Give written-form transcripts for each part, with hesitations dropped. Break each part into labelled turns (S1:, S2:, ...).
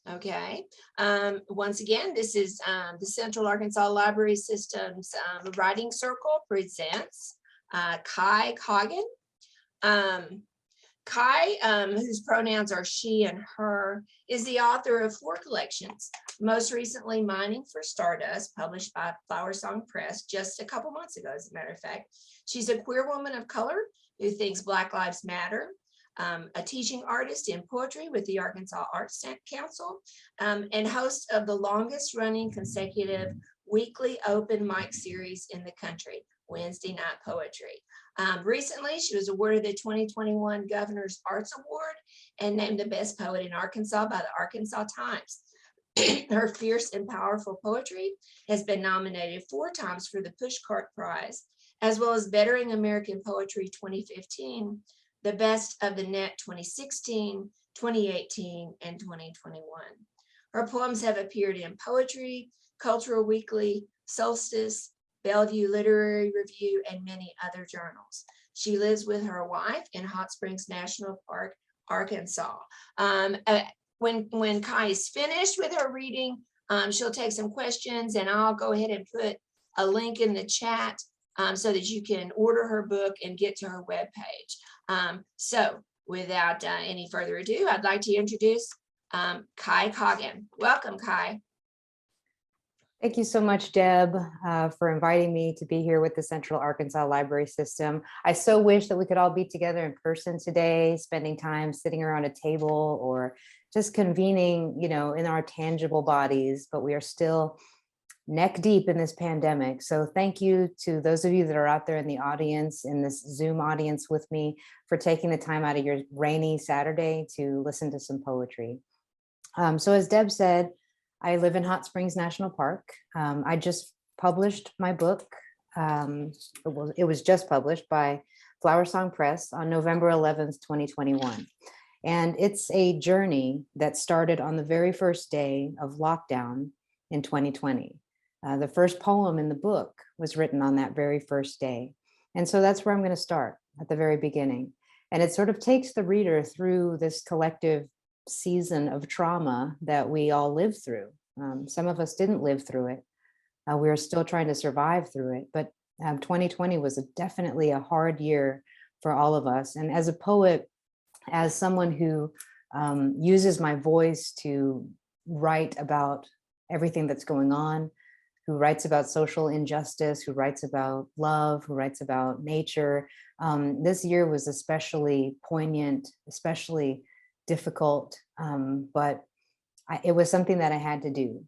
S1: Okay. Once again, this is the Central Arkansas Library System's Writing Circle presents Kai Coggin. Kai, whose pronouns are she and her, is the author of 4 collections, most recently Mining for Stardust, published by Flower Song Press just a couple months ago, as a matter of fact. She's a queer woman of color who thinks Black Lives Matter, a teaching artist in poetry with the Arkansas Arts Council, and host of the longest running consecutive weekly open mic series in the country, Wednesday Night Poetry. Recently, she was awarded the 2021 Governor's Arts Award and named the best poet in Arkansas by the Arkansas Times. Her fierce and powerful poetry has been nominated 4 times for the Pushcart Prize, as well as Bettering American Poetry 2015, the Best of the Net 2016, 2018, and 2021. Her poems have appeared in Poetry, Cultural Weekly, Solstice, Bellevue Literary Review, and many other journals. She lives with her wife in Hot Springs National Park, Arkansas. When Kai is finished with her reading, she'll take some questions, and I'll go ahead and put a link in the chat so that you can order her book and get to her webpage. So without any further ado, I'd like to introduce Kai Coggin. Welcome, Kai.
S2: Thank you so much, Deb, for inviting me to be here with the Central Arkansas Library System. I so wish that we could all be together in person today, spending time sitting around a table or just convening, in our tangible bodies, but we are still neck deep in this pandemic. So thank you to those of you that are out there in the audience, in this Zoom audience with me, for taking the time out of your rainy Saturday to listen to some poetry. So as Deb said, I live in Hot Springs National Park. I just published my book. It was just published by Flower Song Press on November 11th, 2021. And it's a journey that started on the very first day of lockdown in 2020. The first poem in the book was written on that very first day. And so that's where I'm going to start, at the very beginning. And it sort of takes the reader through this collective season of trauma that we all lived through. Some of us didn't live through it. We are still trying to survive through it, but 2020 was definitely a hard year for all of us. And as a poet, as someone who uses my voice to write about everything that's going on, who writes about social injustice, who writes about love, who writes about nature, this year was especially poignant, especially difficult, but it was something that I had to do.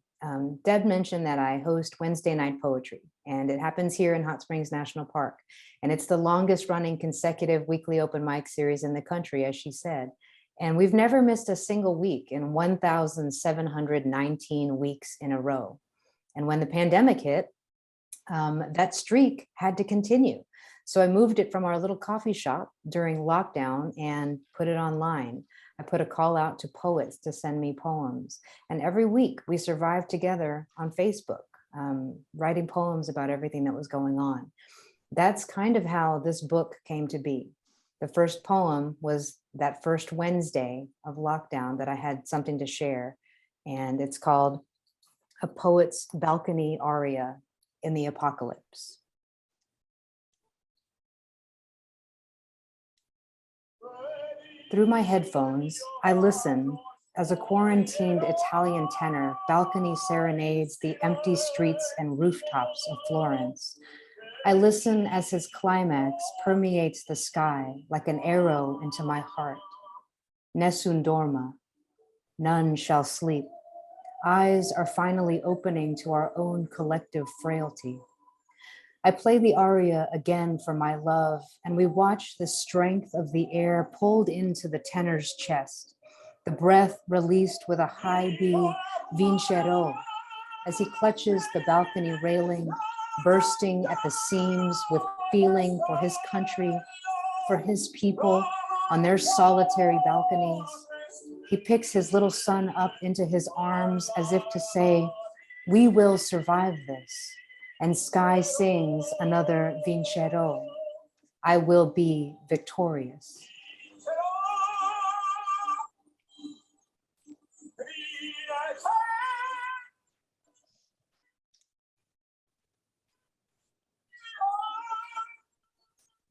S2: Deb mentioned that I host Wednesday Night Poetry, and it happens here in Hot Springs National Park. And it's the longest running consecutive weekly open mic series in the country, as she said. And we've never missed a single week in 1,719 weeks in a row. And when the pandemic hit, that streak had to continue. So I moved it from our little coffee shop during lockdown and put it online. I put a call out to poets to send me poems. And every week we survived together on Facebook, writing poems about everything that was going on. That's kind of how this book came to be. The first poem was that first Wednesday of lockdown that I had something to share. And it's called A Poet's Balcony Aria in the Apocalypse. Through my headphones, I listen as a quarantined Italian tenor balcony serenades the empty streets and rooftops of Florence. I listen as his climax permeates the sky like an arrow into my heart. Nessun dorma, none shall sleep. Eyes are finally opening to our own collective frailty. I play the aria again for my love, and we watch the strength of the air pulled into the tenor's chest, the breath released with a high B vincero as he clutches the balcony railing, bursting at the seams with feeling for his country, for his people on their solitary balconies. He picks his little son up into his arms as if to say, "We will survive this." And sky sings another vincero. I will be victorious.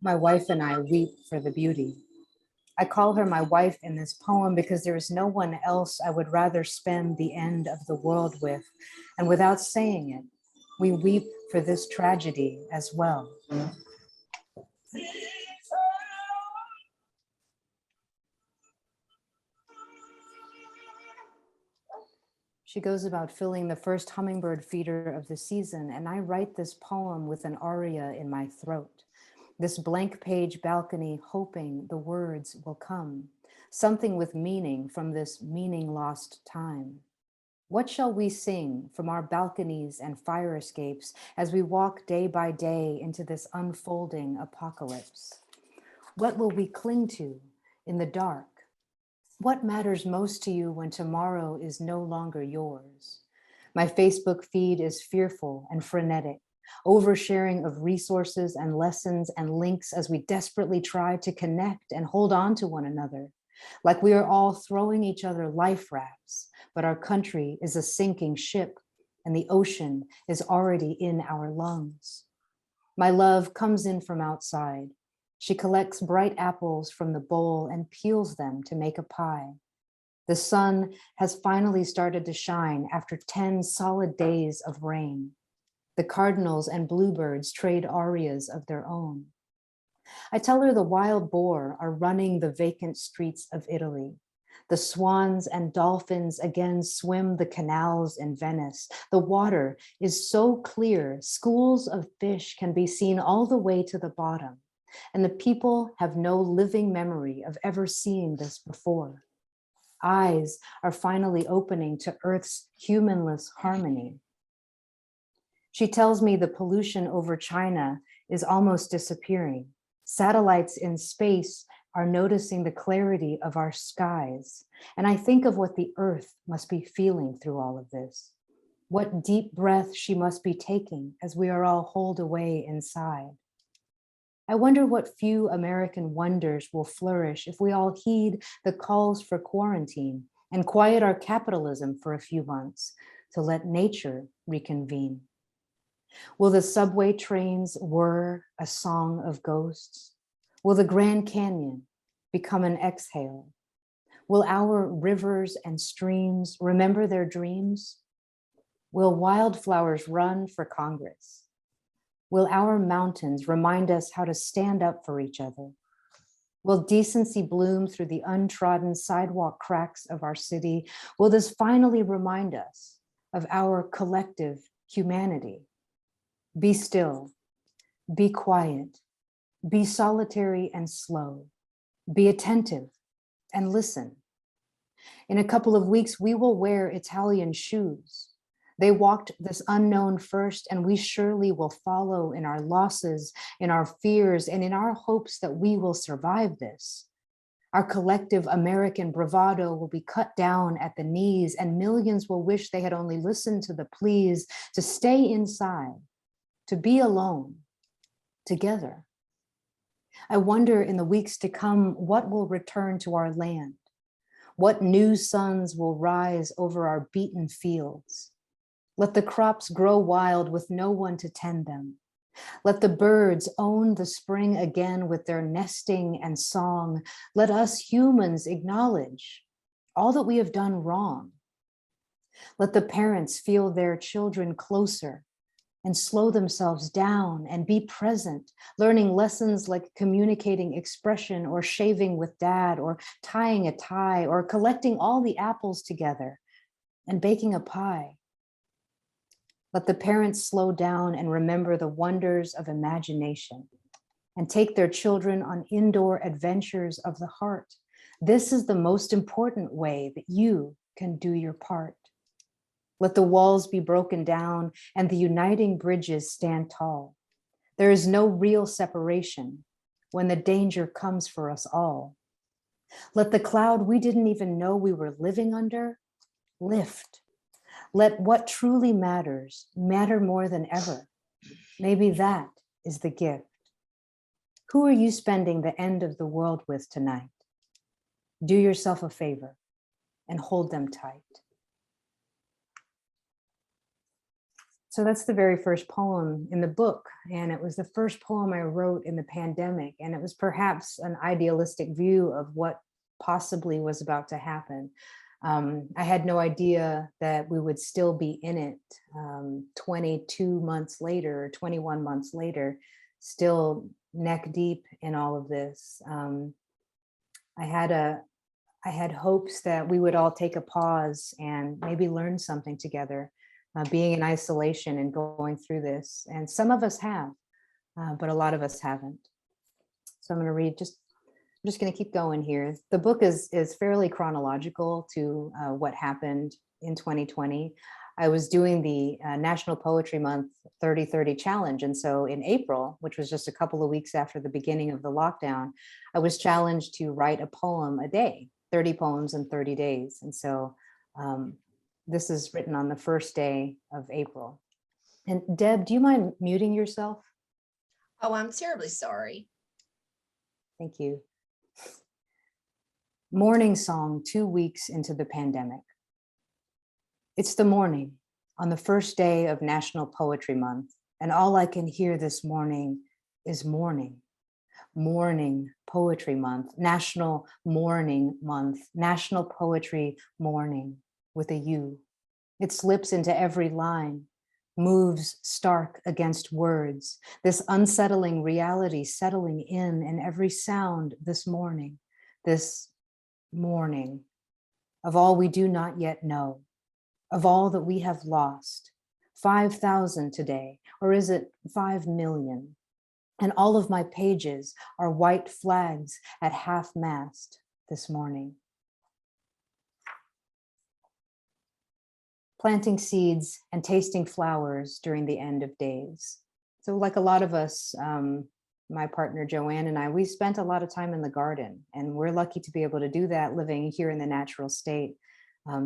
S2: My wife and I weep for the beauty. I call her my wife in this poem because there is no one else I would rather spend the end of the world with. And without saying it, we weep for this tragedy as well. She goes about filling the first hummingbird feeder of the season, and I write this poem with an aria in my throat. This blank page balcony, hoping the words will come, something with meaning from this meaning lost time. What shall we sing from our balconies and fire escapes as we walk day by day into this unfolding apocalypse? What will we cling to in the dark? What matters most to you when tomorrow is no longer yours? My Facebook feed is fearful and frenetic, oversharing of resources and lessons and links as we desperately try to connect and hold on to one another, like we are all throwing each other life rafts, but our country is a sinking ship and the ocean is already in our lungs. My love comes in from outside. She collects bright apples from the bowl and peels them to make a pie. The sun has finally started to shine after 10 solid days of rain. The cardinals and bluebirds trade arias of their own. I tell her the wild boar are running the vacant streets of Italy. The swans and dolphins again swim the canals in Venice. The water is so clear, schools of fish can be seen all the way to the bottom. And the people have no living memory of ever seeing this before. Eyes are finally opening to Earth's humanless harmony. She tells me the pollution over China is almost disappearing. Satellites in space are noticing the clarity of our skies. And I think of what the Earth must be feeling through all of this. What deep breath she must be taking as we are all holed away inside. I wonder what few American wonders will flourish if we all heed the calls for quarantine and quiet our capitalism for a few months to let nature reconvene. Will the subway trains whir a song of ghosts? Will the Grand Canyon become an exhale? Will our rivers and streams remember their dreams? Will wildflowers run for Congress? Will our mountains remind us how to stand up for each other? Will decency bloom through the untrodden sidewalk cracks of our city? Will this finally remind us of our collective humanity? Be still, be quiet, be solitary and slow, be attentive and listen. In a couple of weeks, we will wear Italian shoes. They walked this unknown first, and we surely will follow in our losses, in our fears, and in our hopes that we will survive this. Our collective American bravado will be cut down at the knees, and millions will wish they had only listened to the pleas to stay inside, to be alone, together. I wonder in the weeks to come, what will return to our land? What new suns will rise over our beaten fields? Let the crops grow wild with no one to tend them. Let the birds own the spring again with their nesting and song. Let us humans acknowledge all that we have done wrong. Let the parents feel their children closer and slow themselves down and be present, learning lessons like communicating expression or shaving with dad or tying a tie or collecting all the apples together and baking a pie. Let the parents slow down and remember the wonders of imagination and take their children on indoor adventures of the heart. This is the most important way that you can do your part. Let the walls be broken down and the uniting bridges stand tall. There is no real separation when the danger comes for us all. Let the cloud we didn't even know we were living under lift. Let what truly matters matter more than ever. Maybe that is the gift. Who are you spending the end of the world with tonight? Do yourself a favor and hold them tight. So that's the very first poem in the book. And it was the first poem I wrote in the pandemic. And it was perhaps an idealistic view of what possibly was about to happen. I had no idea that we would still be in it 22 months later, 21 months later, still neck deep in all of this. I had hopes that we would all take a pause and maybe learn something together, being in isolation and going through this. And some of us have, but a lot of us haven't. So I'm going to read I'm just going to keep going here. The book is fairly chronological to what happened in 2020. I was doing the National Poetry Month 30-30 challenge. And so in April, which was just a couple of weeks after the beginning of the lockdown, I was challenged to write a poem a day, 30 poems in 30 days. And so this is written on the first day of April. And Deb, do you mind muting yourself?
S1: Oh, I'm terribly sorry.
S2: Thank you. Morning song 2 weeks into the pandemic. It's the morning on the first day of National Poetry Month, and all I can hear this morning is morning. Morning Poetry Month, National Morning Month, National Poetry Morning with a U. It slips into every line, moves stark against words, this unsettling reality settling in every sound this morning of all we do not yet know, of all that we have lost. 5,000 today, or is it 5 million? And all of my pages are white flags at half-mast this morning. Planting seeds and tasting flowers during the end of days. So like a lot of us, my partner Joanne and I, we spent a lot of time in the garden, and we're lucky to be able to do that living here in the natural state.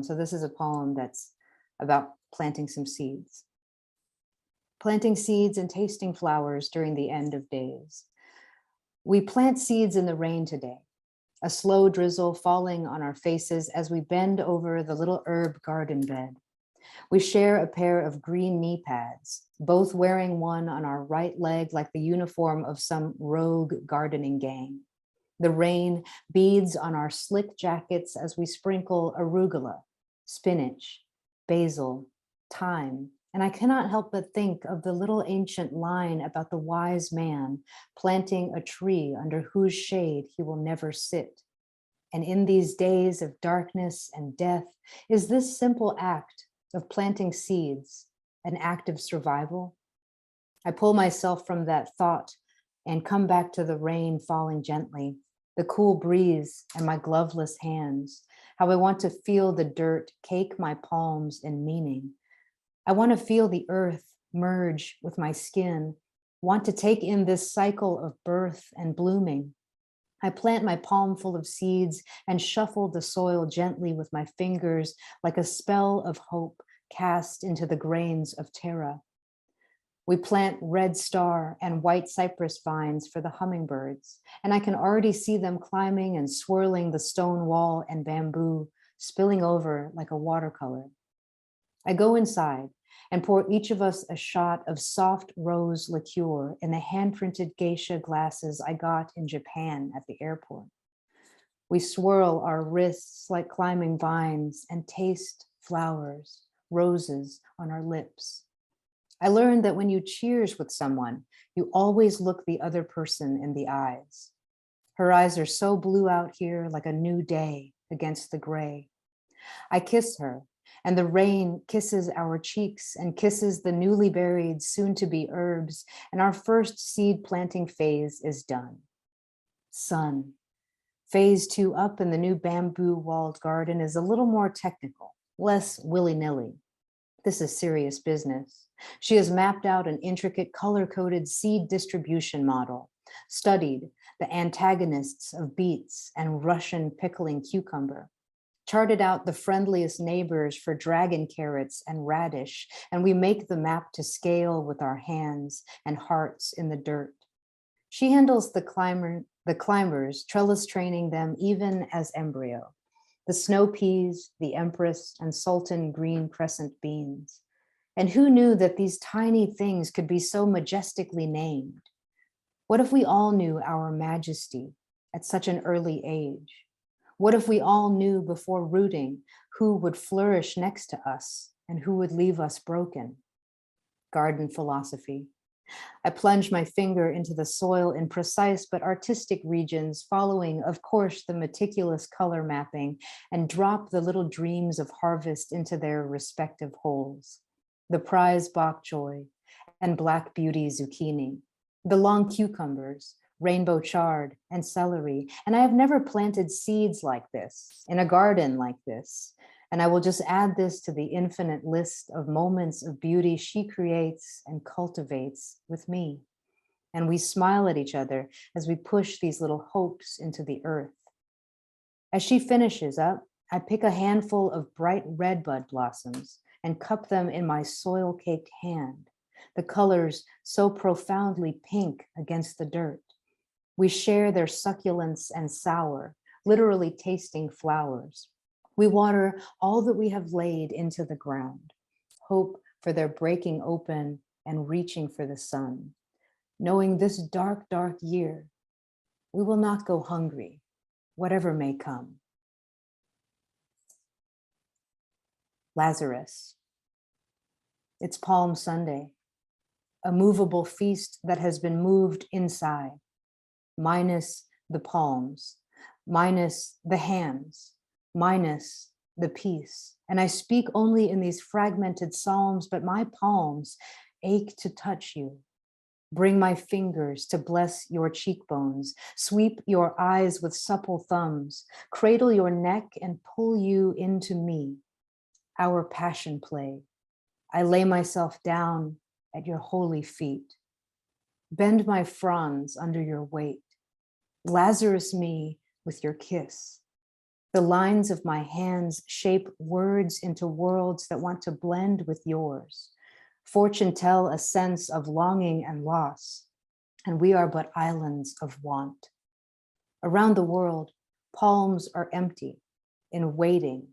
S2: So this is a poem that's about planting some seeds. Planting seeds and tasting flowers during the end of days. We plant seeds in the rain today, a slow drizzle falling on our faces as we bend over the little herb garden bed. We share a pair of green knee pads, both wearing one on our right leg like the uniform of some rogue gardening gang. The rain beads on our slick jackets as we sprinkle arugula, spinach, basil, thyme, and I cannot help but think of the little ancient line about the wise man planting a tree under whose shade he will never sit. And in these days of darkness and death, is this simple act of planting seeds an act of survival? I pull myself from that thought and come back to the rain falling gently, the cool breeze and my gloveless hands, how I want to feel the dirt cake my palms in meaning. I want to feel the earth merge with my skin, want to take in this cycle of birth and blooming. I plant my palm full of seeds and shuffle the soil gently with my fingers like a spell of hope cast into the grains of terra. We plant red star and white cypress vines for the hummingbirds, and I can already see them climbing and swirling the stone wall and bamboo, spilling over like a watercolor. I go inside and pour each of us a shot of soft rose liqueur in the hand-printed geisha glasses I got in Japan at the airport. We swirl our wrists like climbing vines and taste flowers, roses on our lips. I learned that when you cheers with someone, you always look the other person in the eyes. Her eyes are so blue out here, like a new day against the gray. I kiss her, and the rain kisses our cheeks and kisses the newly buried, soon-to-be herbs, and our first seed planting phase is done. Sun. Phase 2 up in the new bamboo-walled garden is a little more technical, less willy-nilly. This is serious business. She has mapped out an intricate color-coded seed distribution model, studied the antagonists of beets and Russian pickling cucumber, charted out the friendliest neighbors for dragon carrots and radish, and we make the map to scale with our hands and hearts in the dirt. She handles the climbers, trellis training them even as embryo, the snow peas, the empress, and sultan green crescent beans. And who knew that these tiny things could be so majestically named? What if we all knew our majesty at such an early age? What if we all knew before rooting who would flourish next to us and who would leave us broken? Garden philosophy. I plunge my finger into the soil in precise but artistic regions, following, of course, the meticulous color mapping, and drop the little dreams of harvest into their respective holes. The prize bok choy and black beauty zucchini, the long cucumbers, rainbow chard, and celery. And I have never planted seeds like this, in a garden like this. And I will just add this to the infinite list of moments of beauty she creates and cultivates with me. And we smile at each other as we push these little hopes into the earth. As she finishes up, I pick a handful of bright red bud blossoms and cup them in my soil-caked hand, the colors so profoundly pink against the dirt. We share their succulence and sour, literally tasting flowers. We water all that we have laid into the ground, hope for their breaking open and reaching for the sun, knowing this dark, dark year, we will not go hungry, whatever may come. Lazarus. It's Palm Sunday, a movable feast that has been moved inside, minus the palms, minus the hands, minus the peace. And I speak only in these fragmented psalms, but my palms ache to touch you. Bring my fingers to bless your cheekbones, sweep your eyes with supple thumbs, cradle your neck and pull you into me. Our passion play. I lay myself down at your holy feet. Bend my fronds under your weight. Lazarus me with your kiss. The lines of my hands shape words into worlds that want to blend with yours. Fortune tell a sense of longing and loss, and we are but islands of want. Around the world, palms are empty, in waiting,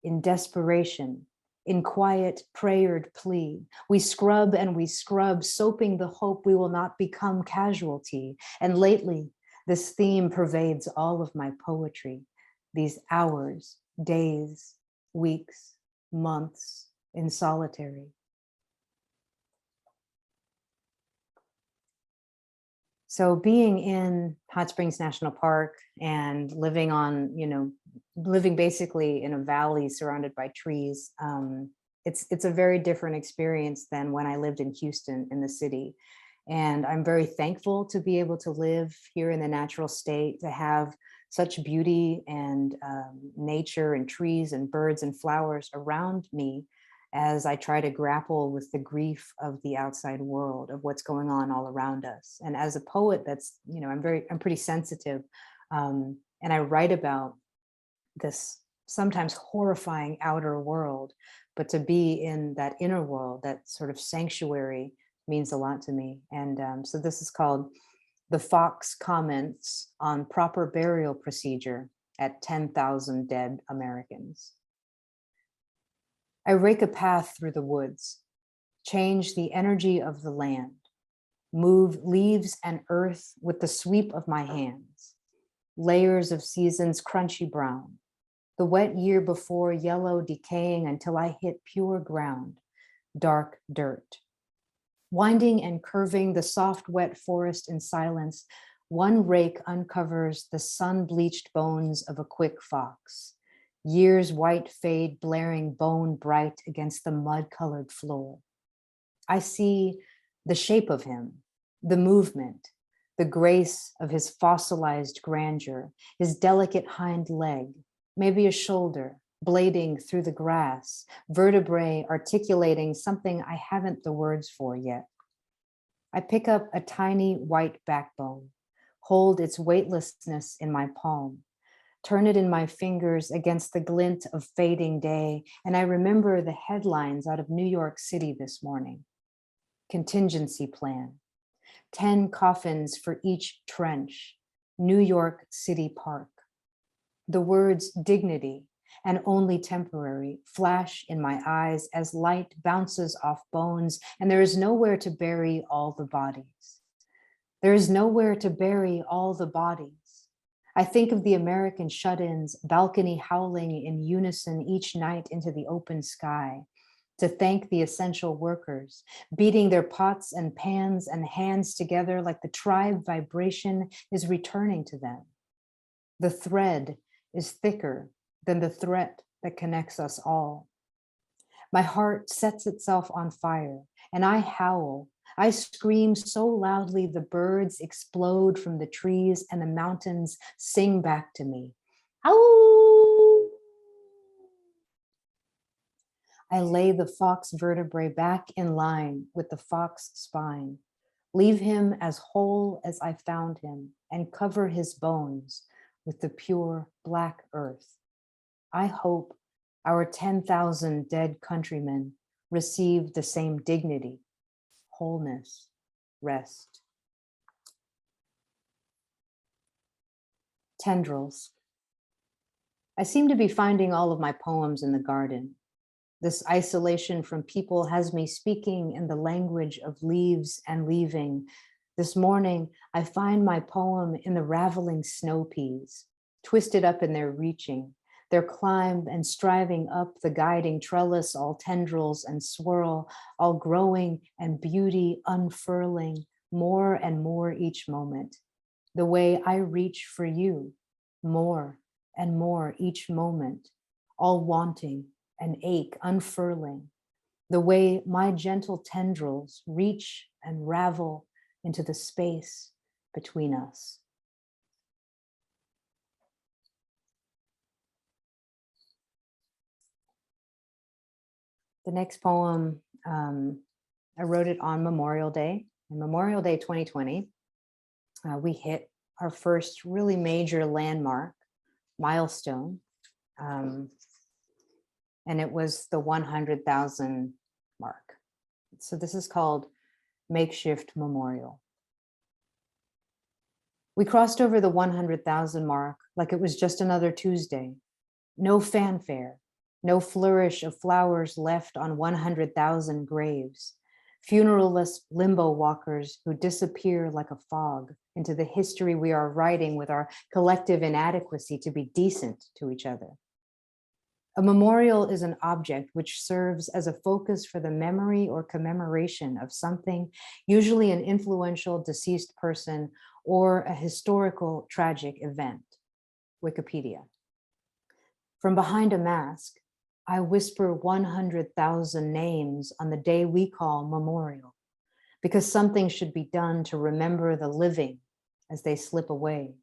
S2: in desperation, in quiet prayered plea. We scrub and we scrub, soaping the hope we will not become casualty. And lately, this theme pervades all of my poetry. These hours, days, weeks, months in solitary. So being in Hot Springs National Park and living on, living basically in a valley surrounded by trees, it's a very different experience than when I lived in Houston in the city. And I'm very thankful to be able to live here in the natural state, to have such beauty and nature and trees and birds and flowers around me as I try to grapple with the grief of the outside world, of what's going on all around us. And as a poet, that's, I'm pretty sensitive. And I write about this sometimes horrifying outer world, but to be in that inner world, that sort of sanctuary, means a lot to me. And so this is called The Fox Comments on Proper Burial Procedure at 10,000 Dead Americans. I rake a path through the woods, change the energy of the land, move leaves and earth with the sweep of my hands, layers of seasons crunchy brown, the wet year before yellow decaying until I hit pure ground, dark dirt. Winding and curving the soft, wet forest in silence, one rake uncovers the sun-bleached bones of a quick fox. Years white fade blaring bone bright against the mud-colored floor. I see the shape of him, the movement, the grace of his fossilized grandeur, his delicate hind leg, maybe a shoulder, blading through the grass, vertebrae articulating something I haven't the words for yet. I pick up a tiny white backbone, hold its weightlessness in my palm, turn it in my fingers against the glint of fading day, and I remember the headlines out of New York City this morning. Contingency plan, 10 coffins for each trench, New York City Park. The words dignity and only temporary, flash in my eyes as light bounces off bones, and there is nowhere to bury all the bodies. There is nowhere to bury all the bodies. I think of the American shut-ins, balcony howling in unison each night into the open sky, to thank the essential workers, beating their pots and pans and hands together like the tribe vibration is returning to them. The thread is thicker than the threat that connects us all. My heart sets itself on fire, and I howl. I scream so loudly the birds explode from the trees and the mountains sing back to me. Ow! I lay the fox vertebrae back in line with the fox spine, leave him as whole as I found him, and cover his bones with the pure black earth. I hope our 10,000 dead countrymen receive the same dignity, wholeness, rest. Tendrils. I seem to be finding all of my poems in the garden. This isolation from people has me speaking in the language of leaves and leaving. This morning, I find my poem in the raveling snow peas, twisted up in their reaching, their climb and striving up the guiding trellis, all tendrils and swirl, all growing and beauty unfurling more and more each moment. The way I reach for you, more and more each moment, all wanting and ache unfurling, the way my gentle tendrils reach and ravel into the space between us. The next poem, I wrote it on Memorial Day. On Memorial Day 2020, we hit our first really major landmark, milestone, and it was the 100,000 mark. So this is called Makeshift Memorial. We crossed over the 100,000 mark like it was just another Tuesday. No fanfare, no flourish of flowers left on 100,000 graves, funeralless limbo walkers who disappear like a fog into the history we are writing with our collective inadequacy to be decent to each other. A memorial is an object which serves as a focus for the memory or commemoration of something, usually an influential deceased person or a historical tragic event. Wikipedia. From behind a mask, I whisper 100,000 names on the day we call memorial, because something should be done to remember the living as they slip away.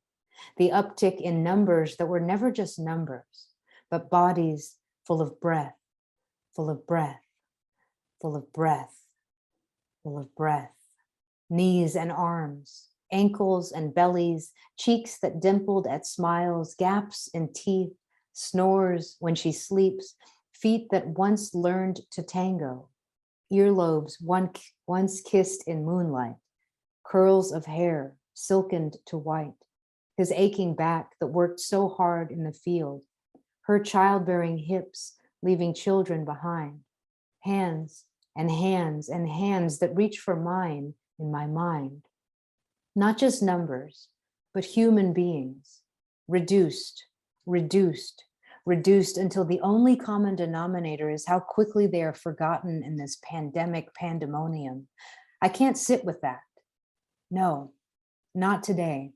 S2: The uptick in numbers that were never just numbers, but bodies full of breath, full of breath, full of breath, full of breath. Knees and arms, ankles and bellies, cheeks that dimpled at smiles, gaps in teeth, snores when she sleeps, feet that once learned to tango, earlobes once kissed in moonlight, curls of hair silkened to white, his aching back that worked so hard in the field, her childbearing hips leaving children behind, hands and hands and hands that reach for mine in my mind. Not just numbers, but human beings, reduced, reduced, reduced until the only common denominator is how quickly they are forgotten in this pandemic pandemonium. I can't sit with that. No, not today.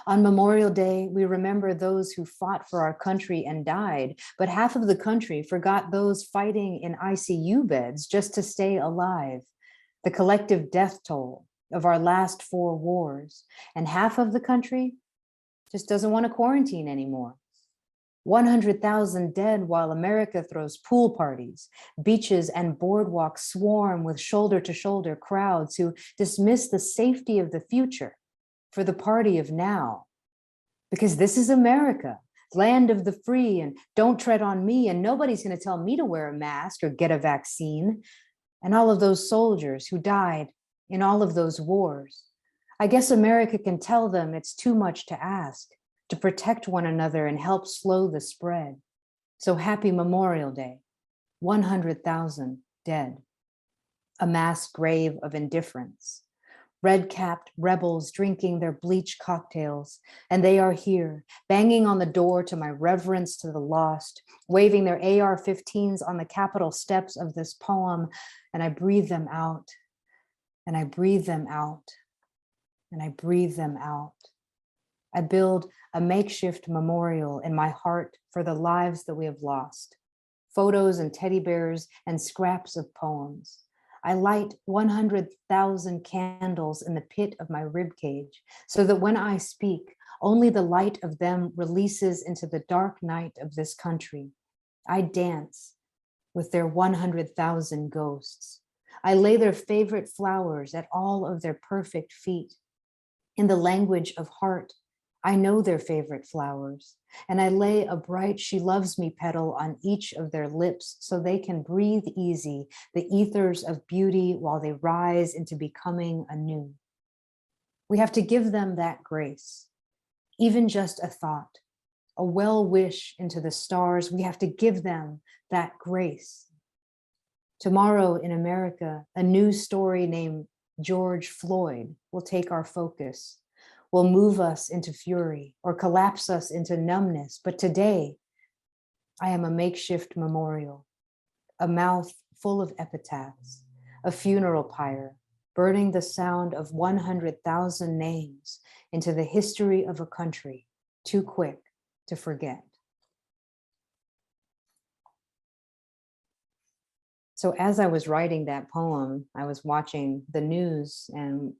S2: On Memorial Day, we remember those who fought for our country and died, but half of the country forgot those fighting in ICU beds just to stay alive. The collective death toll of our last 4 wars, and half of the country just doesn't want to quarantine anymore. 100,000 dead while America throws pool parties, beaches and boardwalks swarm with shoulder-to-shoulder crowds who dismiss the safety of the future for the party of now. Because this is America, land of the free, and don't tread on me, and nobody's going to tell me to wear a mask or get a vaccine. And all of those soldiers who died in all of those wars. I guess America can tell them it's too much to ask to protect one another and help slow the spread. So happy Memorial Day, 100,000 dead, a mass grave of indifference, red-capped rebels drinking their bleach cocktails, and they are here, banging on the door to my reverence to the lost, waving their AR-15s on the Capitol steps of this poem, and I breathe them out, and I breathe them out, and I breathe them out. I build a makeshift memorial in my heart for the lives that we have lost, photos and teddy bears and scraps of poems. I light 100,000 candles in the pit of my ribcage so that when I speak, only the light of them releases into the dark night of this country. I dance with their 100,000 ghosts. I lay their favorite flowers at all of their perfect feet. In the language of heart, I know their favorite flowers, and I lay a bright She Loves Me petal on each of their lips so they can breathe easy the ethers of beauty while they rise into becoming anew. We have to give them that grace, even just a thought, a well wish into the stars. We have to give them that grace. Tomorrow in America, a new story named George Floyd will take our focus, will move us into fury or collapse us into numbness. But today, I am a makeshift memorial, a mouth full of epitaphs, a funeral pyre, burning the sound of 100,000 names into the history of a country too quick to forget. So as I was writing that poem, I was watching the news and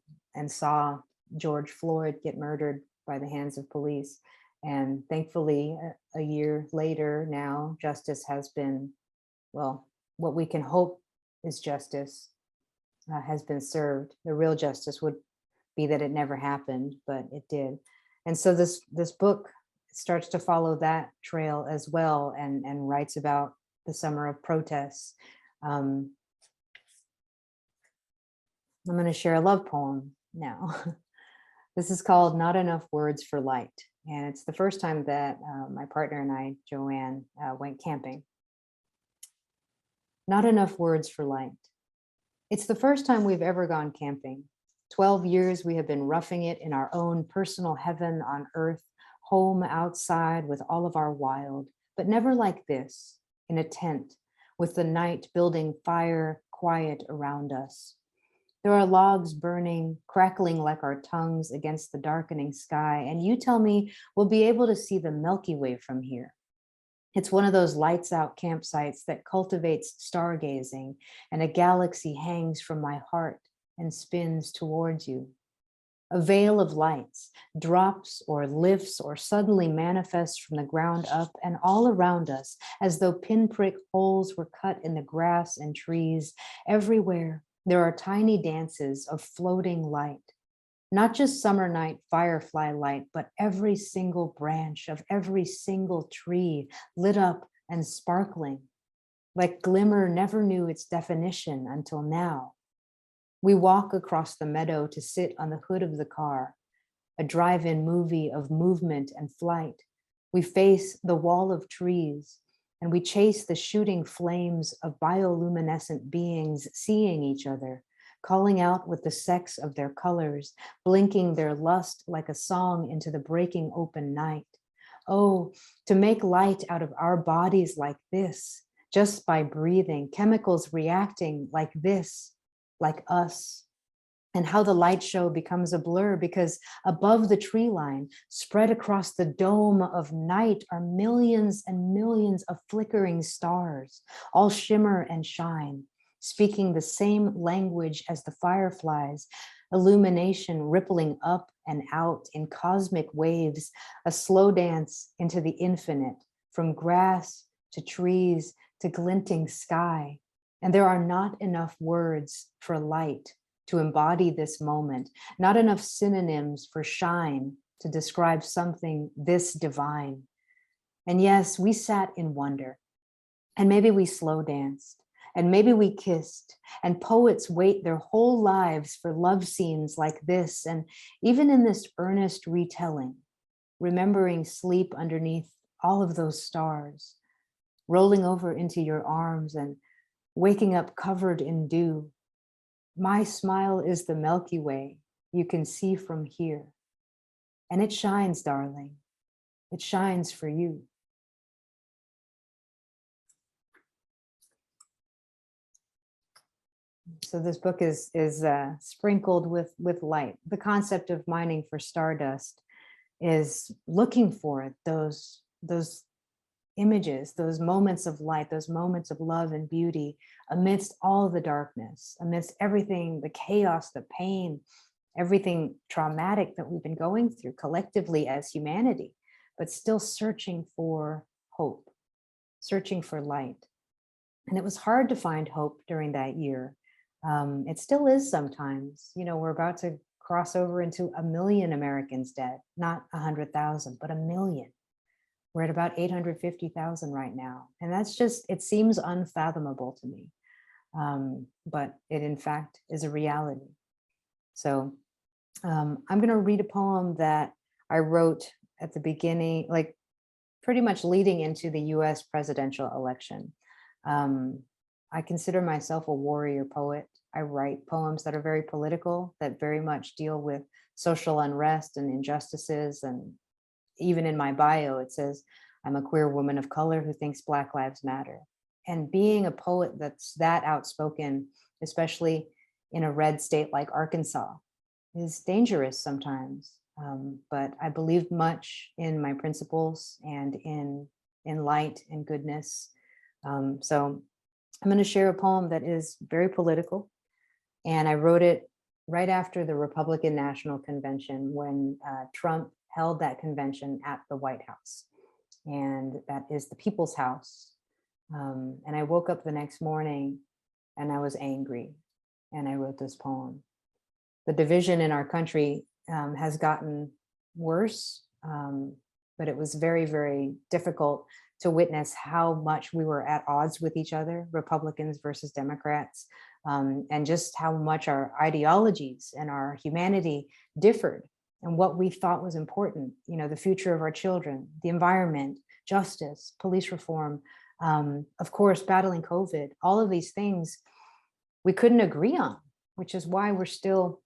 S2: saw George Floyd get murdered by the hands of police. And thankfully, a year later now, justice has been, well, what we can hope is justice has been served. The real justice would be that it never happened, but it did. And so this book starts to follow that trail as well, and writes about the summer of protests. I'm going to share a love poem now. This is called Not Enough Words for Light. And it's the first time that my partner and I, Joanne, went camping. Not enough words for light. It's the first time we've ever gone camping. 12 years we have been roughing it in our own personal heaven on earth, home outside with all of our wild, but never like this, in a tent, with the night building fire quiet around us. There are logs burning, crackling like our tongues against the darkening sky, and you tell me we'll be able to see the Milky Way from here. It's one of those lights out campsites that cultivates stargazing, and a galaxy hangs from my heart and spins towards you. A veil of lights drops or lifts or suddenly manifests from the ground up and all around us, as though pinprick holes were cut in the grass and trees. Everywhere there are tiny dances of floating light, not just summer night firefly light, but every single branch of every single tree lit up and sparkling, like glimmer never knew its definition until now. We walk across the meadow to sit on the hood of the car, a drive-in movie of movement and flight. We face the wall of trees, and we chase the shooting flames of bioluminescent beings seeing each other, calling out with the sex of their colors, blinking their lust like a song into the breaking open night. Oh, to make light out of our bodies like this, just by breathing, chemicals reacting like this, like us. And how the light show becomes a blur because above the tree line, spread across the dome of night, are millions and millions of flickering stars, all shimmer and shine, speaking the same language as the fireflies, illumination rippling up and out in cosmic waves, a slow dance into the infinite, from grass to trees to glinting sky. And there are not enough words for light to embody this moment, not enough synonyms for shine to describe something this divine. And yes, we sat in wonder, and maybe we slow danced, and maybe we kissed, and poets wait their whole lives for love scenes like this. And even in this earnest retelling, remembering sleep underneath all of those stars, rolling over into your arms and waking up covered in dew. My smile is the Milky Way you can see from here. And it shines, darling. It shines for you. So this book is sprinkled with light. The concept of mining for stardust is looking for those images, those moments of light, those moments of love and beauty amidst all the darkness, amidst everything, the chaos, the pain, everything traumatic that we've been going through collectively as humanity, but still searching for hope, searching for light. And it was hard to find hope during that year. It still is sometimes. You know, we're about to cross over into 1 million Americans dead, not 100,000, but 1 million. We're at about 850,000 right now. And that's just, it seems unfathomable to me. But it in fact is a reality. So I'm going to read a poem that I wrote at the beginning, like pretty much leading into the US presidential election. I consider myself a warrior poet. I write poems that are very political, that very much deal with social unrest and injustices. And even in my bio, it says, I'm a queer woman of color who thinks Black lives matter. And being a poet that's that outspoken, especially in a red state like Arkansas, is dangerous sometimes. But I believe much in my principles and in light and goodness. So I'm going to share a poem that is very political. And I wrote it right after the Republican National Convention when Trump held that convention at the White House. And that is the People's House. And I woke up the next morning and I was angry. And I wrote this poem. The division in our country has gotten worse, but it was very, very difficult to witness how much we were at odds with each other, Republicans versus Democrats, and just how much our ideologies and our humanity differed and what we thought was important, you know, the future of our children, the environment, justice, police reform, of course, battling COVID, all of these things we couldn't agree on, which is why we're still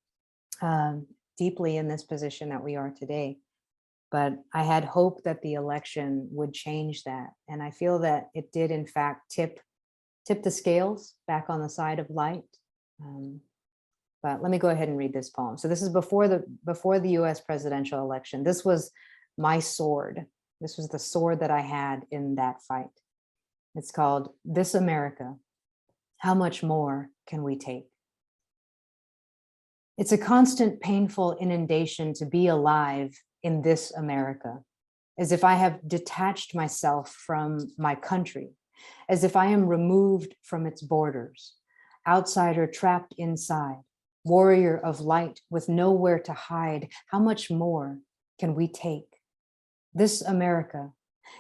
S2: deeply in this position that we are today. But I had hope that the election would change that. And I feel that it did, in fact, tip the scales back on the side of light. But let me go ahead and read this poem. So this is before the US presidential election. This was my sword. This was the sword that I had in that fight. It's called This America. How much more can we take? It's a constant painful inundation to be alive in this America, as if I have detached myself from my country, as if I am removed from its borders, outsider trapped inside, warrior of light with nowhere to hide. How much more can we take? This America,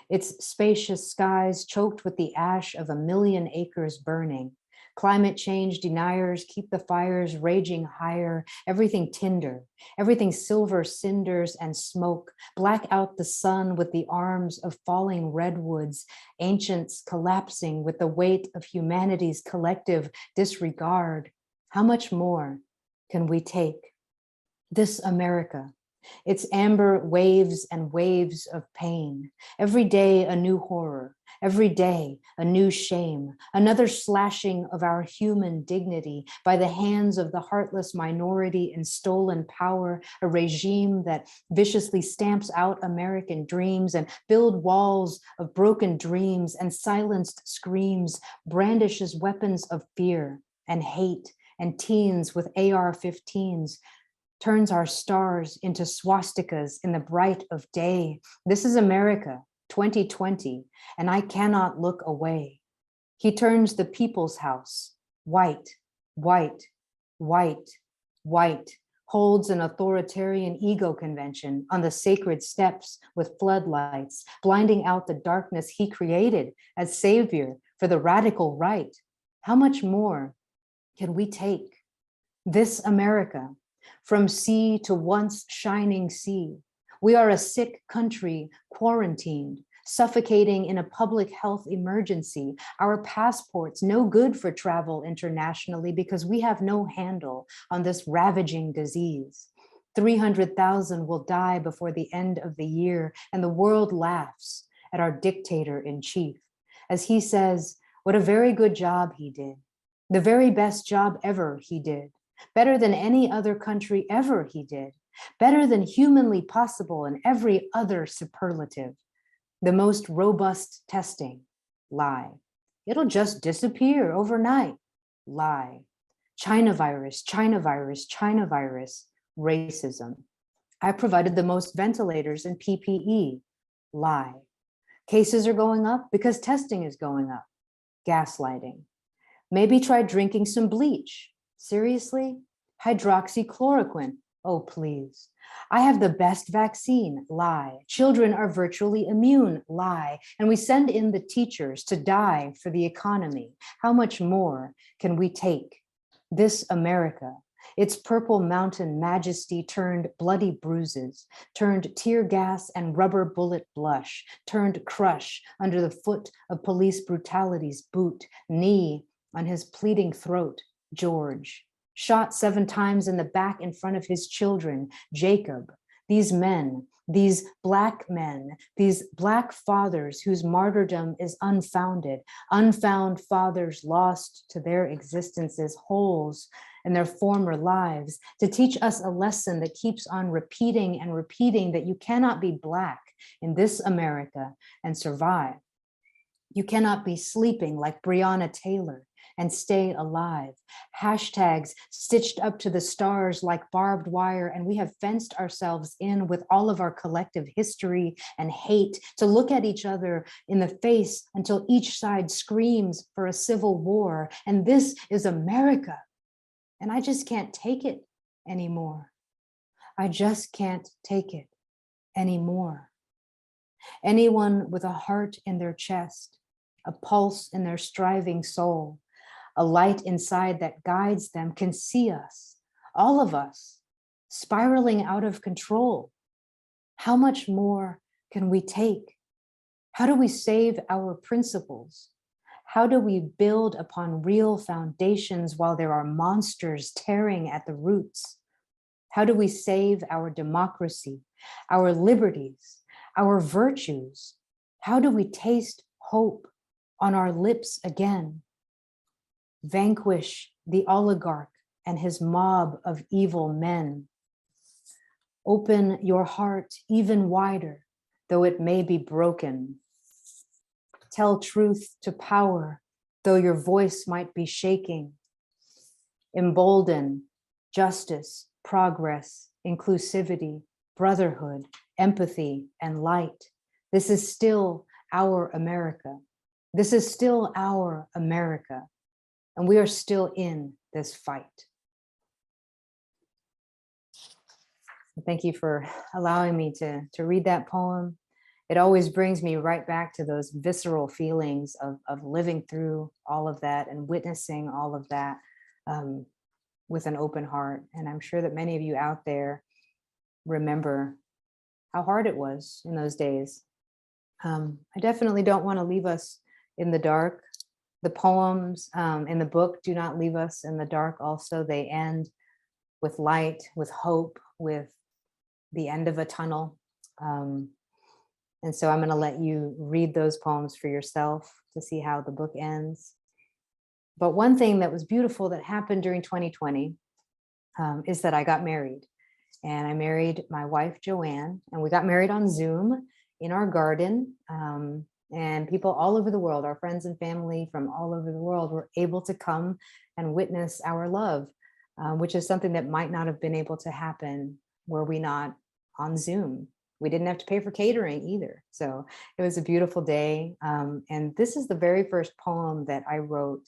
S2: its spacious skies choked with the ash of 1 million acres burning. Climate change deniers keep the fires raging higher, everything tinder, everything silver cinders and smoke, black out the sun with the arms of falling redwoods, ancients collapsing with the weight of humanity's collective disregard. How much more can we take? This America, its amber waves and waves of pain, every day a new horror, every day a new shame, another slashing of our human dignity by the hands of the heartless minority in stolen power, a regime that viciously stamps out American dreams and build walls of broken dreams and silenced screams, brandishes weapons of fear and hate and teens with AR-15s, turns our stars into swastikas in the bright of day. This is America, 2020, and I cannot look away. He turns the People's House, white, white, white, white, holds an authoritarian ego convention on the sacred steps with floodlights, blinding out the darkness he created as savior for the radical right. How much more can we take? This America, from sea to once shining sea. We are a sick country, quarantined, suffocating in a public health emergency, our passports no good for travel internationally because we have no handle on this ravaging disease. 300,000 will die before the end of the year, and the world laughs at our dictator-in-chief as he says, what a very good job he did, the very best job ever he did, better than any other country ever he did, better than humanly possible in every other superlative, the most robust testing, lie. It'll just disappear overnight, lie. China virus, China virus, China virus, racism. I provided the most ventilators and PPE, lie. Cases are going up because testing is going up, gaslighting. Maybe try drinking some bleach. Seriously? Hydroxychloroquine. Oh, please. I have the best vaccine. Lie. Children are virtually immune. Lie. And we send in the teachers to die for the economy. How much more can we take? This America, its purple mountain majesty turned bloody bruises, turned tear gas and rubber bullet blush, turned crush under the foot of police brutality's boot, knee on his pleading throat, George. Shot 7 times in the back in front of his children, Jacob. These men, these Black men, these Black fathers whose martyrdom is unfounded, unfound fathers lost to their existences, holes in their former lives, to teach us a lesson that keeps on repeating and repeating that you cannot be Black in this America and survive. You cannot be sleeping like Breonna Taylor and stay alive. Hashtags stitched up to the stars like barbed wire, and we have fenced ourselves in with all of our collective history and hate to look at each other in the face until each side screams for a civil war. And this is America. And I just can't take it anymore. I just can't take it anymore. Anyone with a heart in their chest, a pulse in their striving soul, a light inside that guides them can see us, all of us, spiraling out of control. How much more can we take? How do we save our principles? How do we build upon real foundations while there are monsters tearing at the roots? How do we save our democracy, our liberties, our virtues? How do we taste hope on our lips again? Vanquish the oligarch and his mob of evil men. Open your heart even wider, though it may be broken. Tell truth to power, though your voice might be shaking. Embolden justice, progress, inclusivity, brotherhood, empathy, and light. This is still our America. This is still our America. And we are still in this fight. Thank you for allowing me to read that poem. It always brings me right back to those visceral feelings of living through all of that and witnessing all of that with an open heart. And I'm sure that many of you out there remember how hard it was in those days. I definitely don't want to leave us in the dark. The poems in the book do not leave us in the dark also. They end with light, with hope, with the end of a tunnel. And so I'm going to let you read those poems for yourself to see how the book ends. But one thing that was beautiful that happened during 2020 is that I got married. And I married my wife, Joanne, and we got married on Zoom in our garden. And people all over the world, our friends and family from all over the world, were able to come and witness our love, which is something that might not have been able to happen were we not on Zoom. We didn't have to pay for catering either. So it was a beautiful day. And this is the very first poem that I wrote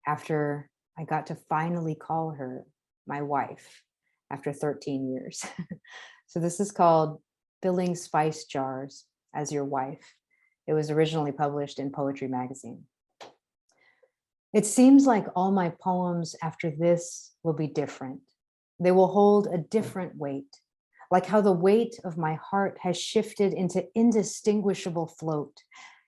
S2: after I got to finally call her my wife after 13 years. So this is called Filling Spice Jars as Your Wife. It was originally published in Poetry Magazine. It seems like all my poems after this will be different. They will hold a different weight, like how the weight of my heart has shifted into indistinguishable float,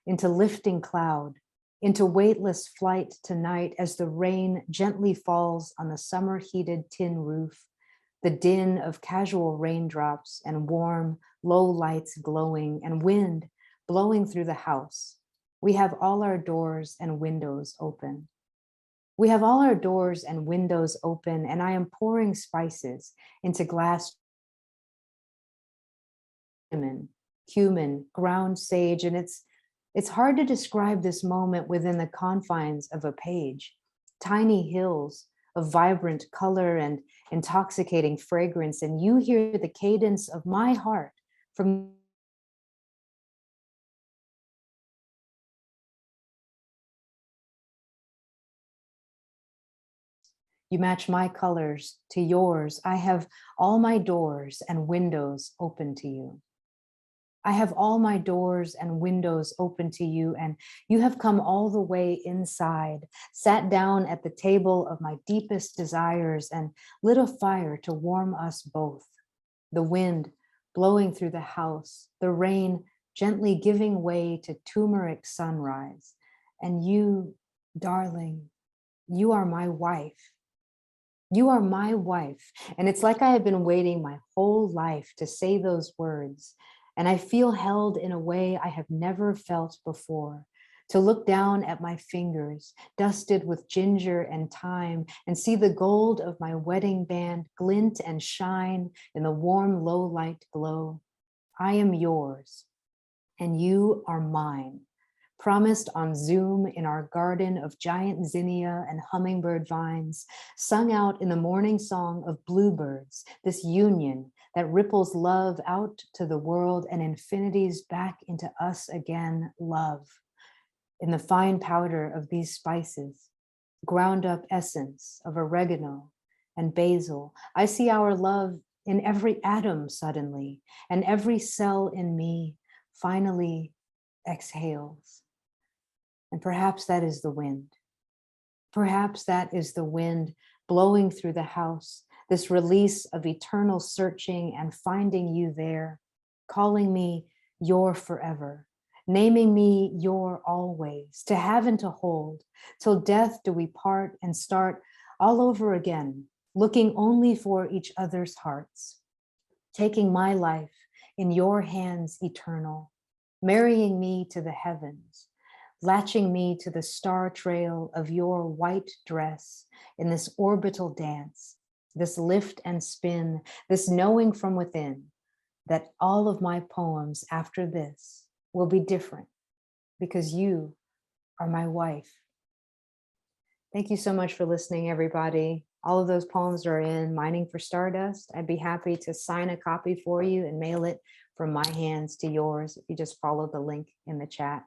S2: into lifting cloud, into weightless flight tonight as the rain gently falls on the summer-heated tin roof, the din of casual raindrops and warm, low lights glowing and wind blowing through the house. We have all our doors and windows open. We have all our doors and windows open, and I am pouring spices into glass, cumin, ground sage, and it's hard to describe this moment within the confines of a page. Tiny hills of vibrant color and intoxicating fragrance, and you hear the cadence of my heart from you match my colors to yours. I have all my doors and windows open to you. I have all my doors and windows open to you, and you have come all the way inside, sat down at the table of my deepest desires and lit a fire to warm us both. The wind blowing through the house, the rain gently giving way to turmeric sunrise. And you, darling, you are my wife. You are my wife. And it's like I have been waiting my whole life to say those words. And I feel held in a way I have never felt before, to look down at my fingers, dusted with ginger and thyme, and see the gold of my wedding band glint and shine in the warm, low light glow. I am yours, and you are mine. Promised on Zoom in our garden of giant zinnia and hummingbird vines, sung out in the morning song of bluebirds, this union that ripples love out to the world and infinities back into us again, love. In the fine powder of these spices, ground up essence of oregano and basil, I see our love in every atom suddenly, and every cell in me finally exhales. And perhaps that is the wind. Perhaps that is the wind blowing through the house, this release of eternal searching and finding you there, calling me your forever, naming me your always, to have and to hold, till death do we part and start all over again, looking only for each other's hearts, taking my life in your hands eternal, marrying me to the heavens, latching me to the star trail of your white dress in this orbital dance, this lift and spin, this knowing from within that all of my poems after this will be different because you are my wife. Thank you so much for listening, everybody. All of those poems are in Mining for Stardust. I'd be happy to sign a copy for you and mail it from my hands to yours if you just follow the link in the chat.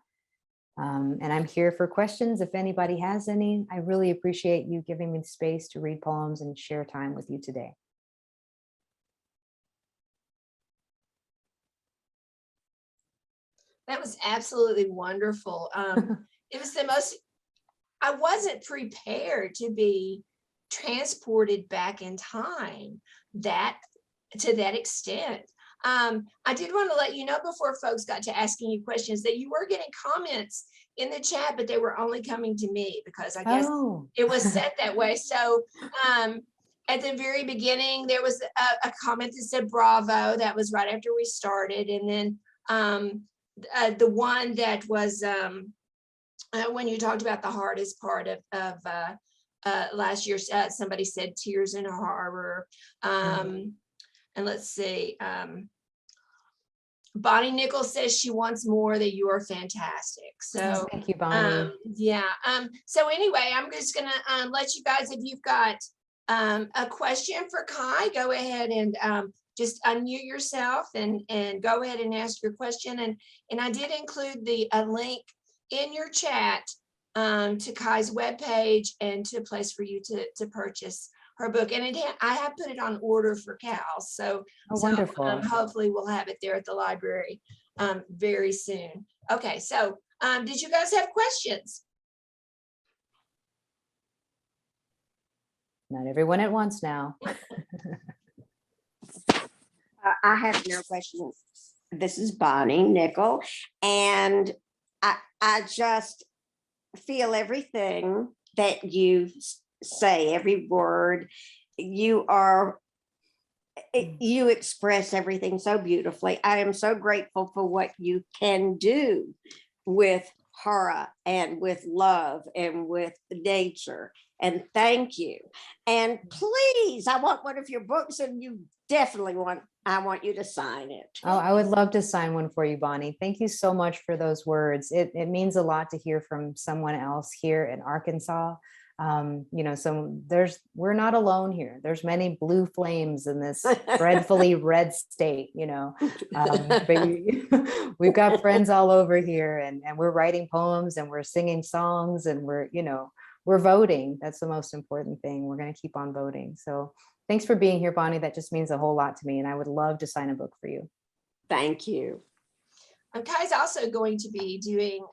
S2: And I'm here for questions if anybody has any. I really appreciate you giving me space to read poems and share time with you today.
S1: That was absolutely wonderful. It was the most, I wasn't prepared to be transported back in time to that extent. I did want to let you know before folks got to asking you questions that you were getting comments in the chat, but they were only coming to me because I guess it was set that way. So at the very beginning, there was a comment that said bravo. That was right after we started. And then the one that was when you talked about the hardest part of last year, somebody said tears in a harbor. And let's see, Bonnie Nichols says she wants more, that you are fantastic. So
S2: thank you, Bonnie.
S1: Yeah. So anyway, I'm just gonna let you guys, if you've got a question for Kai, go ahead and just unmute yourself and go ahead and ask your question. And I did include a link in your chat to Kai's webpage and to a place for you to purchase her book. And I have put it on order for Cal. So,
S2: wonderful.
S1: Hopefully we'll have it there at the library very soon. Okay, so did you guys have questions?
S2: Not everyone at once now.
S3: I have no question. This is Bonnie Nickel, and I just feel everything that you say, every word. You express everything so beautifully. I am so grateful for what you can do with horror and with love and with nature. And thank you. And please, I want one of your books, and I want you to sign it.
S2: Oh, I would love to sign one for you, Bonnie. Thank you so much for those words. It means a lot to hear from someone else here in Arkansas. So we're not alone here. There's many blue flames in this dreadfully red state, but we've got friends all over here, and we're writing poems and we're singing songs, and we're voting. That's the most important thing. We're going to keep on voting. So thanks for being here, Bonnie. That just means a whole lot to me, and I would love to sign a book for you.
S3: Thank you.
S1: Kai's also going to be doing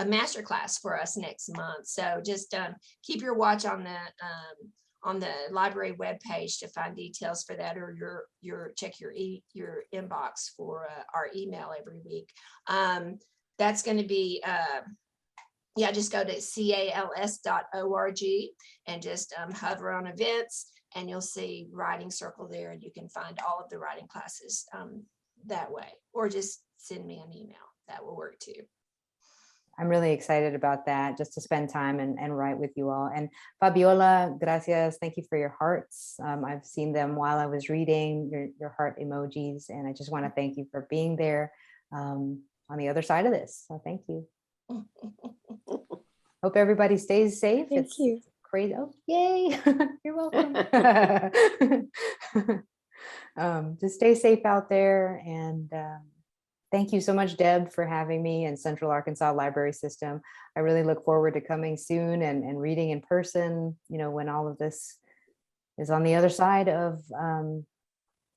S1: a masterclass for us next month. So just keep your watch on the library webpage to find details for that, or check your inbox for our email every week. That's going to be just go to cals.org and just hover on events, and you'll see writing circle there, and you can find all of the writing classes that way, or just send me an email. That will work too.
S2: I'm really excited about that, just to spend time and write with you all. And Fabiola, gracias. Thank you for your hearts. I've seen them while I was reading your heart emojis, and I just want to thank you for being there on the other side of this. So thank you. Hope everybody stays safe.
S4: Thank you.
S2: Crazy. Oh, yay. You're welcome. Just stay safe out there. And thank you so much, Deb, for having me in Central Arkansas Library System. I really look forward to coming soon and reading in person, when all of this is on the other side of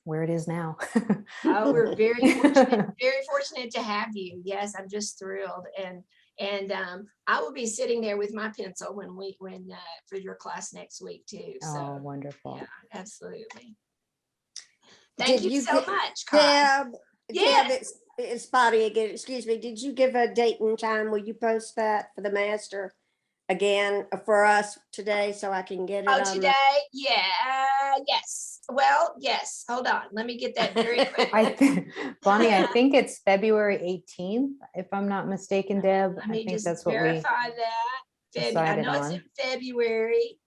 S2: where it is now.
S1: Oh, we're very fortunate to have you. Yes, I'm just thrilled. And I will be sitting there with my pencil when for your class next week too. So
S2: wonderful.
S1: Yeah, absolutely. Thank you so much,
S3: Deb.
S1: Yes.
S3: It's Bonnie again. Excuse me. Did you give a date and time? Will you post that for the master again for us today, so I can get it?
S1: Oh, today? Yes. Well, yes. Hold on. Let me get that very quick.
S2: Bonnie, I think it's February 18th, if I'm not mistaken, Deb.
S1: Let me
S2: I think
S1: just
S2: that's what we
S1: verify that. I know it's in February.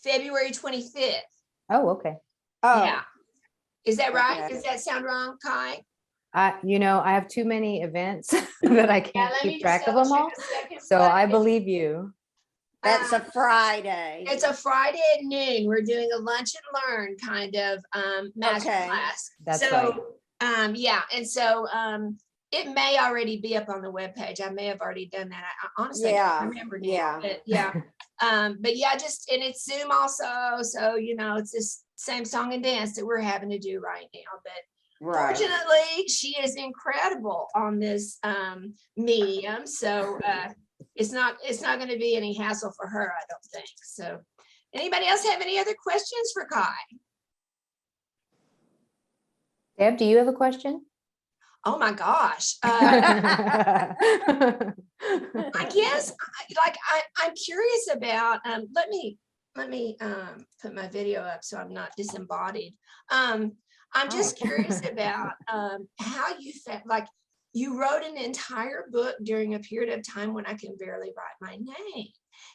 S1: February 25th.
S2: Oh, okay.
S3: Oh,
S1: yeah. Is that right?
S3: Okay.
S1: Does that sound wrong, Kai?
S2: I have too many events that I can't keep track of them all. So I believe you.
S3: That's a Friday.
S1: It's a Friday at noon. We're doing a lunch and learn kind of master class.
S2: That's
S1: right. And so it may already be up on the webpage. I may have already done that. I honestly don't remember now. But and it's Zoom also. So it's this same song and dance that we're having to do right now. But fortunately, she is incredible on this medium. So it's not going to be any hassle for her, I don't think. So anybody else have any other questions for Kai?
S2: Deb, do you have a question?
S1: Oh my gosh. I guess I'm curious about, let me put my video up so I'm not disembodied. I'm just curious about how you felt. Like, you wrote an entire book during a period of time when I can barely write my name.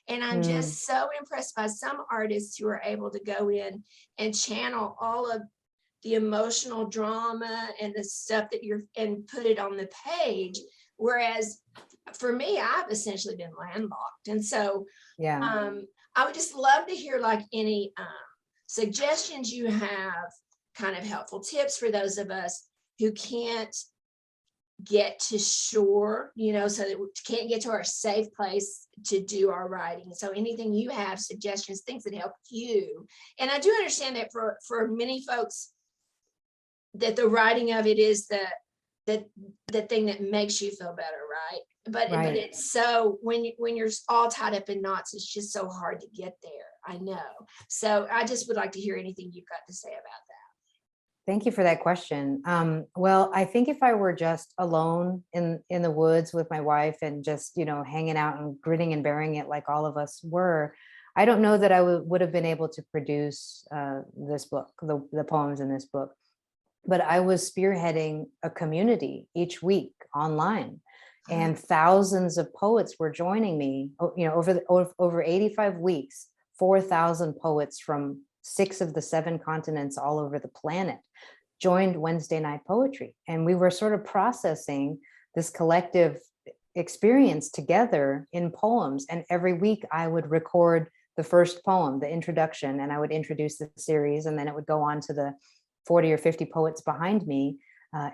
S1: And I'm just so impressed by some artists who are able to go in and channel all of the emotional drama and the stuff that and put it on the page. Whereas for me, I've essentially been landlocked. And so I would just love to hear any suggestions you have, kind of helpful tips for those of us who can't get to shore, so that we can't get to our safe place to do our writing. So anything you have, suggestions, things that help you. And I do understand that for many folks, that the writing of it is the thing that makes you feel better, right? But it's so when you're all tied up in knots, it's just so hard to get there. I know. So I just would like to hear anything you've got to say about that.
S2: Thank you for that question. Well, I think if I were just alone in the woods with my wife and just, hanging out and gritting and bearing it like all of us were, I don't know that I would have been able to produce this book, the poems in this book. But I was spearheading a community each week online, and thousands of poets were joining me. Over 85 weeks, 4,000 poets from 6 of the 7 continents all over the planet joined Wednesday Night Poetry. And we were sort of processing this collective experience together in poems. And every week I would record the first poem, the introduction, and I would introduce the series, and then it would go on to the 40 or 50 poets behind me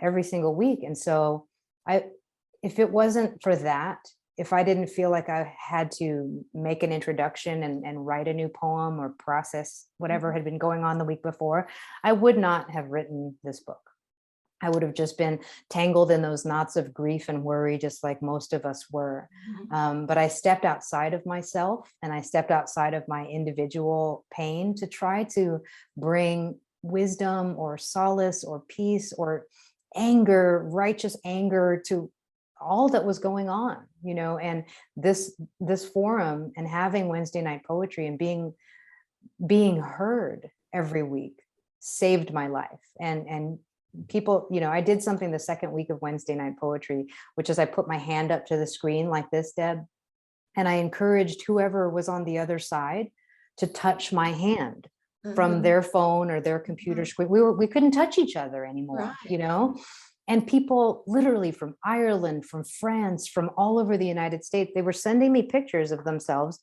S2: every single week. And so if it wasn't for that, if I didn't feel like I had to make an introduction and write a new poem or process whatever had been going on the week before, I would not have written this book. I would have just been tangled in those knots of grief and worry, just like most of us were. But I stepped outside of myself, and I stepped outside of my individual pain to try to bring wisdom or solace or peace or anger, righteous anger, to all that was going on, and this forum and having Wednesday Night Poetry and being heard every week saved my life. And people, I did something the second week of Wednesday Night Poetry, which is I put my hand up to the screen like this, Deb, and I encouraged whoever was on the other side to touch my hand from their phone or their computer screen. We couldn't touch each other anymore, and people literally from Ireland, from France, from all over the United States, they were sending me pictures of themselves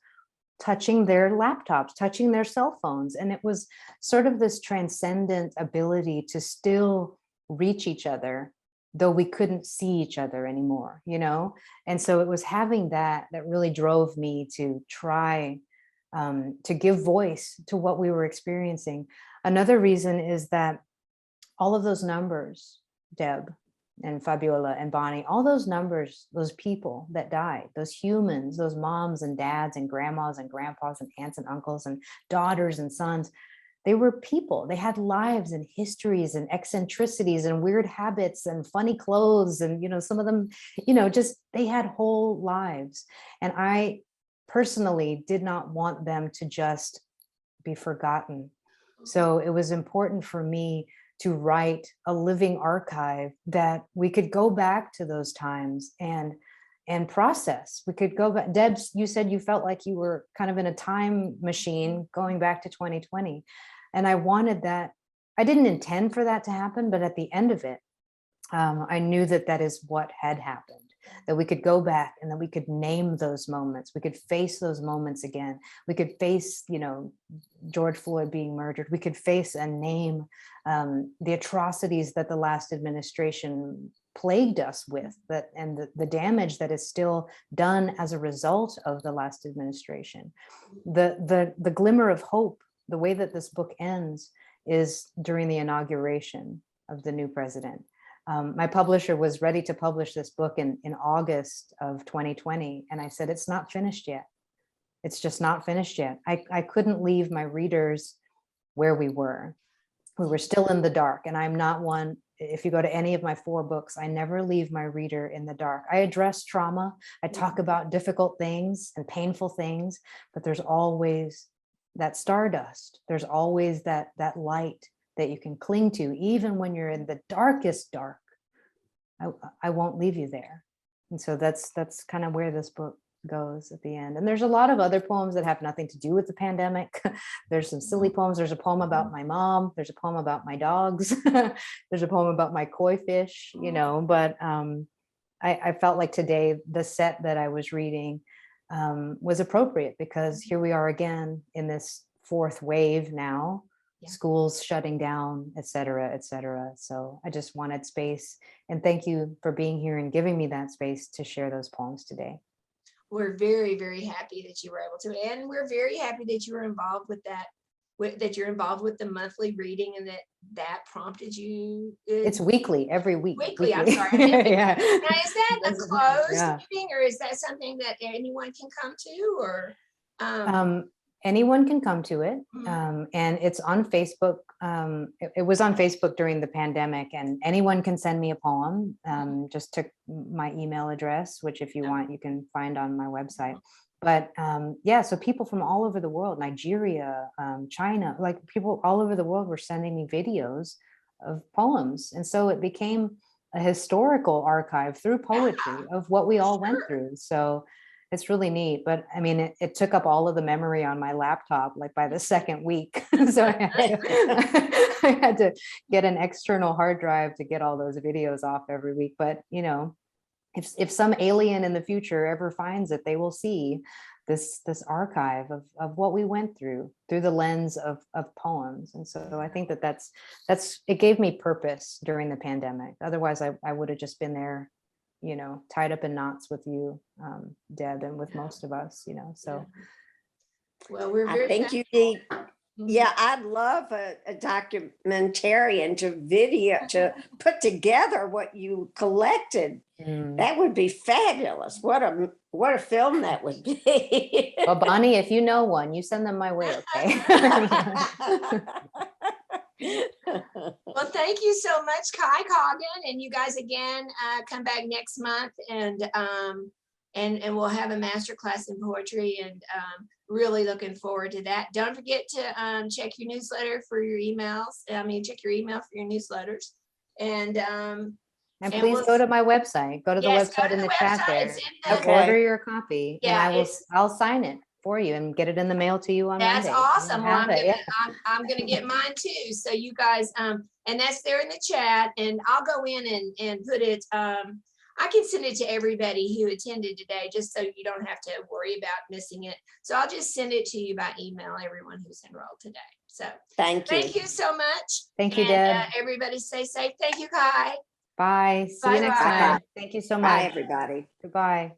S2: touching their laptops, touching their cell phones. And it was sort of this transcendent ability to still reach each other, though we couldn't see each other anymore, And so it was having that really drove me to try to give voice to what we were experiencing. Another reason is that all of those numbers, Deb and Fabiola and Bonnie, all those numbers, those people that died, those humans, those moms and dads and grandmas and grandpas and aunts and uncles and daughters and sons, they were people. They had lives and histories and eccentricities and weird habits and funny clothes. And, some of them, just they had whole lives. And I personally did not want them to just be forgotten. So it was important for me to write a living archive that we could go back to those times and process. We could go back. Deb, you said you felt like you were kind of in a time machine going back to 2020. And I wanted that. I didn't intend for that to happen, but at the end of it, I knew that is what had happened, that we could go back and that we could name those moments. We could face those moments again. We could face, George Floyd being murdered. We could face and name the atrocities that the last administration plagued us with, and the damage that is still done as a result of the last administration. The glimmer of hope, the way that this book ends, is during the inauguration of the new president. My publisher was ready to publish this book in August of 2020. And I said, it's not finished yet. It's just not finished yet. I couldn't leave my readers where we were. We were still in the dark. And I'm not one, if you go to any of my 4 books, I never leave my reader in the dark. I address trauma. I talk about difficult things and painful things, but there's always that stardust. There's always that light that you can cling to, even when you're in the darkest dark. I won't leave you there. And so that's kind of where this book goes at the end. And there's a lot of other poems that have nothing to do with the pandemic. There's some silly poems. There's a poem about my mom. There's a poem about my dogs. There's a poem about my koi fish, but I felt like today the set that I was reading was appropriate, because here we are again in this 4th wave now. Schools shutting down, et cetera, et cetera. So I just wanted space, and thank you for being here and giving me that space to share those poems today.
S1: We're very, very happy that you were able to, and we're very happy that you were involved with that, that you're involved with the monthly reading, and that prompted you.
S2: It's weekly, every week.
S1: Weekly. I'm sorry.
S2: Yeah.
S1: Now, is that a closed meeting, or is that something that anyone can come to, or?
S2: anyone can come to it.
S1: Mhm.
S2: And it's on Facebook. It was on Facebook during the pandemic, and anyone can send me a poem. Just to my email address, which if you want, you can find on my website. But yeah, so people from all over the world, Nigeria, China, like people all over the world were sending me videos of poems. And so it became a historical archive through poetry of what we all went
S1: Sure.
S2: through. So it's really neat. But I mean, it took up all of the memory on my laptop, like by the second week. So I had to get an external hard drive to get all those videos off every week. But, you know, if some alien in the future ever finds it, they will see this archive of what we went through the lens of poems. And so I think that's it gave me purpose during the pandemic. Otherwise I would have just been there, you know, tied up in knots with you, Deb, and with most of us, you know. So
S1: Well, we're
S3: I
S1: very
S3: think you
S1: thankful.
S3: need, yeah, I'd love a documentarian to put together what you collected.
S2: mm.
S3: That would be fabulous. What a film that would be.
S2: Well, Bonnie, if you know one, you send them my way, okay?
S1: Well, thank you so much, Kai Coggin, and you guys again, come back next month and we'll have a master class in poetry, and really looking forward to that. Don't forget to check your newsletter for your emails. Check your email for your newsletters. And
S2: And
S1: and
S2: please
S1: we'll-
S2: go to my website. Go to the
S1: yes, go
S2: website
S1: to
S2: in
S1: the
S2: the chat
S1: website.
S2: there.
S1: It's in
S2: And
S1: the-
S3: Okay.
S2: order your copy, and
S1: Yeah,
S2: I'll sign it for you and get it in the mail to you on
S1: That's
S2: Monday.
S1: awesome. Well,
S2: Have it, yeah.
S1: I'm gonna get mine too. So you guys, and that's there in the chat, and I'll go in and put it, I can send it to everybody who attended today, just so you don't have to worry about missing it. So I'll just send it to you by email, everyone who's enrolled today. So
S3: Thank you.
S1: thank you so much.
S2: Thank you,
S1: And,
S2: Deb.
S1: everybody stay safe. Thank you, Kai.
S2: Bye. See you next
S1: Bye-bye.
S2: time. Thank you so
S3: Bye,
S2: much.
S3: everybody.
S2: Goodbye.